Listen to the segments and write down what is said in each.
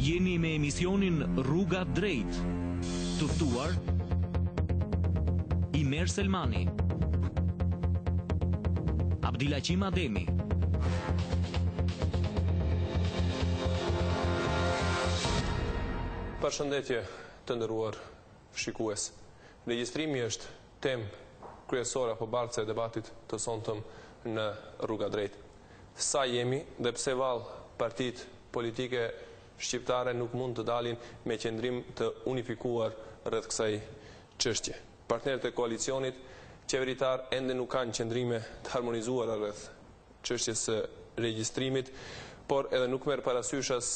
Jeni me emisionin Rruga Drejt. Të ftuar Imer Selmani, Abdilaqim Ademi, Përshëndetje të nderuar shikues. Regjistrimi është temë kryesore apo bartëse e debatit të sonshëm në Rruga Drejt. Sa jemi dhe pse vallë partitë politike shqiptare nuk mund të dalin me qendrim të unifikuar rreth kësaj çështje. Partnerët e koalicionit qeveritar ende nuk kanë qendrime të harmonizuara rreth çështjes së regjistrimit, por edhe nuk merr parasysh as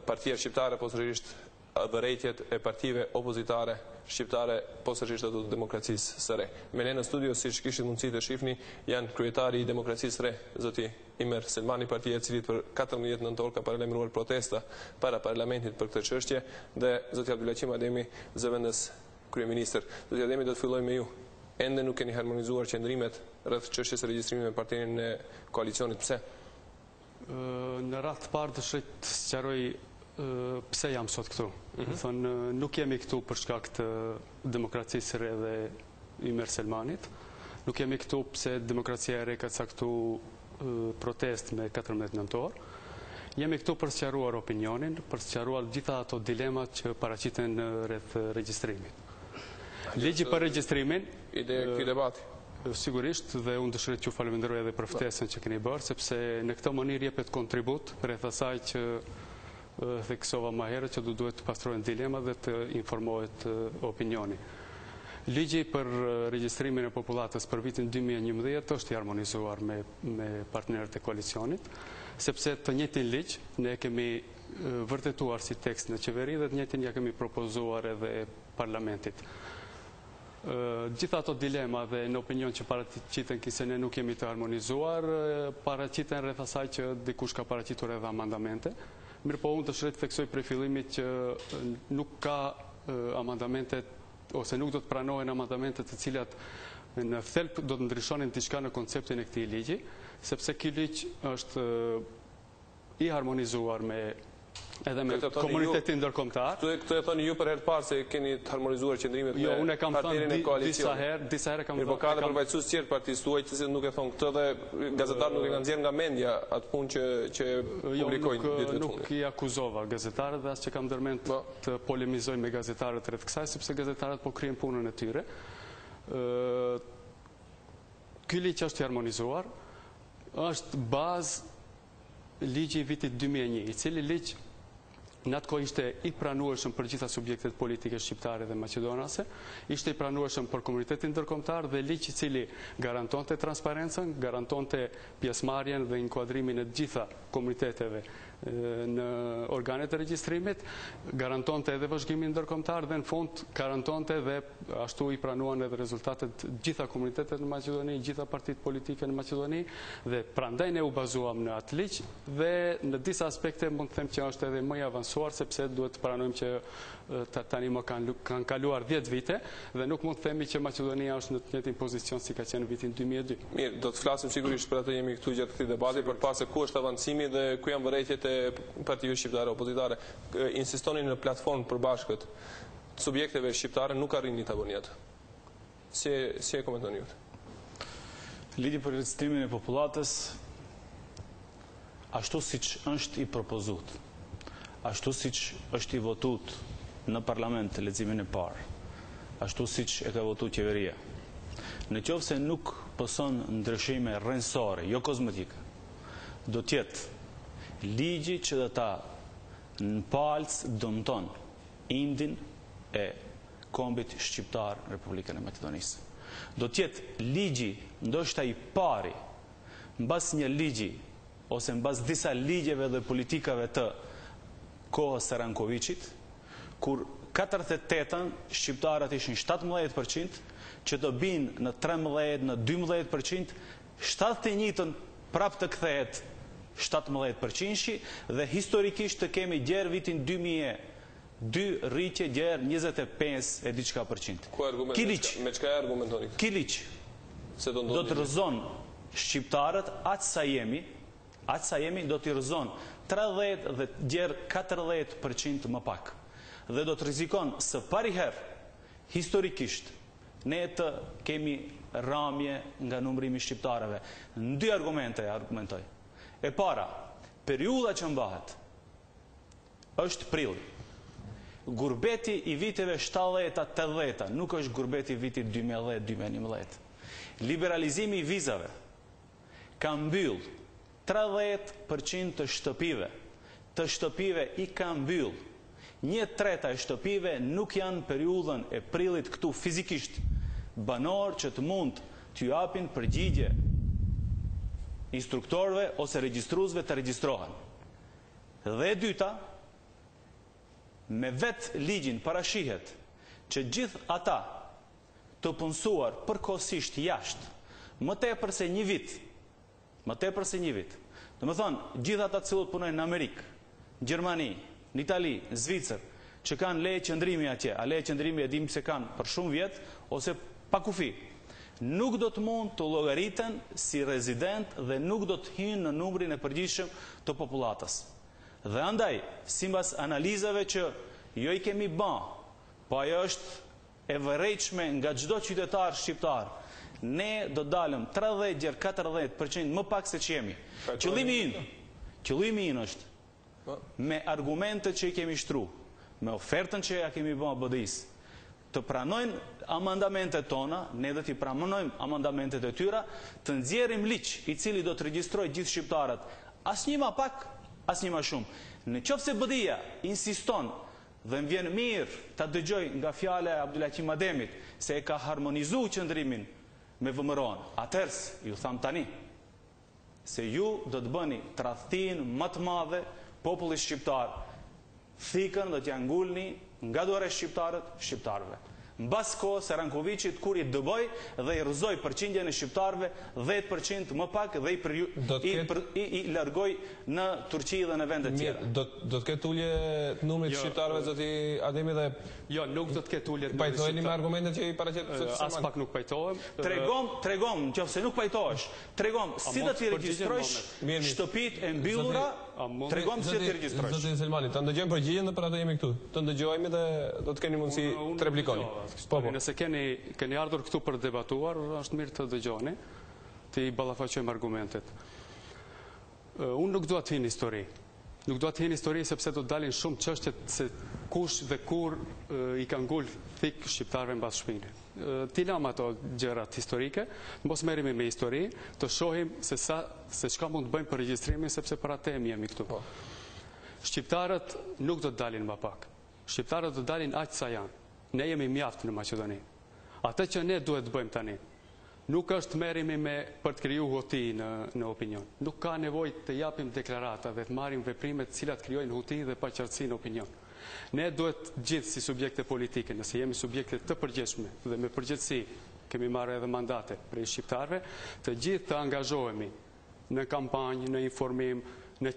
partia shqiptare, posaçërisht vërejtjet e partive opozitare shqiptare, posaçërisht ato të Demokracisë së Re. Me ne në studio, siç kishit mundësi të shihni, janë kryetari i Demokracisë së Re, zoti Imer Selmani, partia e cilit për 14 nëntor ka paralajmëruar protesta para parlamentit për këtë çështje, dhe zoti Abdilaqim Ademi, zëvendës kryeministër. Zoti Ademi, do të filloj me ju. Ende nuk keni harmonizuar qendrimet rreth çështjes së regjistrimit me partinë e koalicionit. Pse? Në radhë të parë dëshiroj të sqaroj pse jam sot këtu. Thonë, nuk jemi këtu për shkak të Demokracisë së Re dhe Imer Selmanit. Nuk jemi këtu pse Demokracia e Re ka caktu protest me 14 nëntor. Jemi këtu për sqaruar opinionin, për sqaruar gjitha ato dilemat që paraqiten rreth regjistrimit. Ligji për regjistrimin, ide këtij debati. Sigurisht, dhe unë dëshiroj t'ju falenderoj edhe për ftesën që keni bërë, sepse në këtë mënyrë jepet kontribut rreth asaj që theksova më herët, që duhet të pastrohen dilemat dhe të informohet opinioni. Ligji për regjistrimin e popullatës për vitin 2011 është i harmonizuar me partnerët e koalicionit, sepse të njëjtin ligj ne kemi vërtetuar si tekst në qeveri dhe të njëjtin ja kemi propozuar edhe parlamentit. Gjitha ato dilema dhe në opinion që paraqiten se ne nuk jemi të harmonizuar, paraqiten rreth asaj që dikush ka paraqitur edhe amandamente. Mirë po, unë dëshiroj të theksoj prej fillimit që nuk ka amandamente, ose nuk do të pranohen amandamente të cilat në thelb do të ndryshonin diçka në konceptin e këtij ligji, sepse ky ligj është i harmonizuar edhe me komunitetin ndërkombëtar. Këtë e thoni ju për herë të parë se keni të harmonizuar qendrimet me unë e kam partnerin e koalicionit. Disa herë kam thënë. Po ka edhe përfaqësues tjerë partisë tuaj që nuk e thon këtë dhe gazetarët nuk e kanë nxjerr nga mendja atë punë që publikojnë ditëve të fundit. Nuk i akuzova gazetarët dhe as që kam ndërmend të polemizoj me gazetarët rreth kësaj, sepse gazetarët po kryejnë punën e tyre. Ky ligj është i harmonizuar, është bazë ligji i vitit 2001, i cili ligj në atë kohë ishte i pranueshëm për gjitha subjektet politike shqiptare dhe maqedonase, ishte i pranueshëm për komunitetin ndërkombëtar dhe ligj i cili garantonte transparencën, garantonte pjesëmarrjen dhe inkuadrimin e gjitha komuniteteve në organet e regjistrimit, garantonte edhe vëzhgimin ndërkombëtar dhe në fund garantonte dhe ashtu i pranuan edhe rezultatet gjitha komunitetet në Maqedoni, gjitha partitë politike në Maqedoni, dhe prandaj ne u bazuam në atë ligj dhe në disa aspekte mund të them që është edhe më i avancuar, sepse duhet të pranojmë që tani më kanë kaluar 10 vite dhe nuk mund të themi që Maqedonia është në të njëjtin pozicion si ka qenë në vitin 2002. Mirë, do të flasim sigurisht për atë, jemi këtu gjatë këtij debati për pas se ku është avancimi dhe ku janë vërejtjet e partive shqiptare opozitare. Insistoni në platformë përbashkët subjekteve shqiptare nuk arrini ta bëni atë. Si e komentoni ju? Ligji për regjistrimin e popullatës, ashtu siç është i propozuar, ashtu siç është i votuar në parlament të leximin e parë, ashtu siç e ka votuar qeveria, në qoftë se nuk pëson ndryshime rrënjësore, jo kozmetike, do të jetë ligji që do ta në palc dëmton indin e kombit shqiptar në Republikën e Maqedonisë. Do të jetë ligji ndoshta i pari mbas një ligji ose mbas disa ligjeve dhe politikave të kohës së Rankovicit, kur 48 shqiptarët ishin 17%, që do binë në 13, në 12%, 71-ën prap të kthehet 17% dhe historikisht të kemi gjerë vitin 2002 rritje gjerë 25 e diçka %. Me çka argumentoni? Ky ligj do të rrëzon shqiptarët aq sa jemi Aq sa jemi do t'i rrëzon 30 dhe gjerë 40% më pak. Dhe do të rrezikon së pari herë historikisht ne të kemi rramje nga numrimi i shqiptarëve. Në dy argumente argumentoj. E para, periudha që mbahet është prilli. Gurbeti i viteve 70-80 nuk është gurbeti i vitit 2010-2011. Liberalizimi i vizave ka mbyll 30% të shtëpive i ka mbyll. 1/3 e shtëpive nuk janë periudhën e prillit këtu fizikisht banor që të mund t'ju japin përgjigje instruktorëve ose regjistruesve të regjistrohen. Dhe e dyta, me vetë ligjin parashihet që gjithë ata të punësuar përkohësisht jashtë, më tepër se një vit, do të thonë, gjithë ata të cilët punojnë në Amerikë, Gjermani, në Itali, në Zvicër, që kanë leje qëndrimi atje, a leje qëndrimi e dim se kanë për shumë vjet, ose pa kufi, nuk do të mund të llogariten si rezident dhe nuk do të hynë në numrin e përgjithshëm të popullatës. Dhe andaj, sipas analizave që jo i kemi bë, po ajo është e vërejtshme nga çdo qytetar shqiptar, ne do dalëm 30-40% më pak se që jemi. Qëllimi ynë është me argumentet që i kemi shtru, me ofertën që ja kemi bë BDI-s, të pranojnë amandamentet tona, ne do t'i pranojmë amandamentet e tyra, të nxjerrim ligj i cili do të regjistrojë gjithë shqiptarët, asnjë më pak, asnjë më shumë. Në qoftë se BDI-ja insiston dhe më vjen mirë ta dëgjoj nga fjala e Abdulhakim Ademit se e ka harmonizuar qëndrimin me VMRO-n, atëherë ju tham tani se ju do të bëni tradhtin më të madhe popullit shqiptar. Thikën do t'ja ngulni nga duar e shqiptarëve. Mbas kohës së Rankoviçit kur i dëboj dhe i rrëzoi përqindjen e shqiptarëve 10% më pak dhe i largoi në Turqi dhe në vende tjera. Do të ketë ulje të numrit të shqiptarëve zoti Ademi dhe jo, nuk do të ketë ulje. Pajtoheni me argumentet që i paraqet as pak nuk pajtohem. Tregom, nëse nuk pajtohesh, tregom si do t'i regjistrojsh shtëpitë e mbyllura. Tregom si do t'i regjistrojsh. Zoti Selmani, ta ndëgjojmë përgjigjen dhe për atë jemi këtu. Të ndëgjojmë dhe do të keni mundësi të replikoni. Nëse keni ardhur këtu për debatuar, është mirë të dëgjoni, të i ballafaqojmë argumentet. Unë nuk dua të hin histori. Nuk dua të hin histori sepse do të dalin shumë çështje se kush dhe kur i ka ngul thik shqiptarëve mbas shpinën. Ti lam ato gjërat historike, mos merremi me histori, të shohim se çka mund të bëjmë për regjistrimin sepse për atë jemi këtu. Shqiptarët nuk do të dalin më pak. Shqiptarët do të dalin aq sa janë. Ne jemi mjaft në Maqedoni. Atë që ne duhet të bëjmë tani, nuk është merremi për të krijuar huti në opinion. Nuk ka nevojë të japim deklarata dhe të marrim veprime të cilat krijojnë huti dhe paqartësi në opinion. Ne duhet gjithë si subjekte politike, nëse jemi subjekte të përgjithshme dhe me përgjegjësi, kemi marrë edhe mandate prej shqiptarëve, të gjithë të angazhohemi në kampanjë, në informim,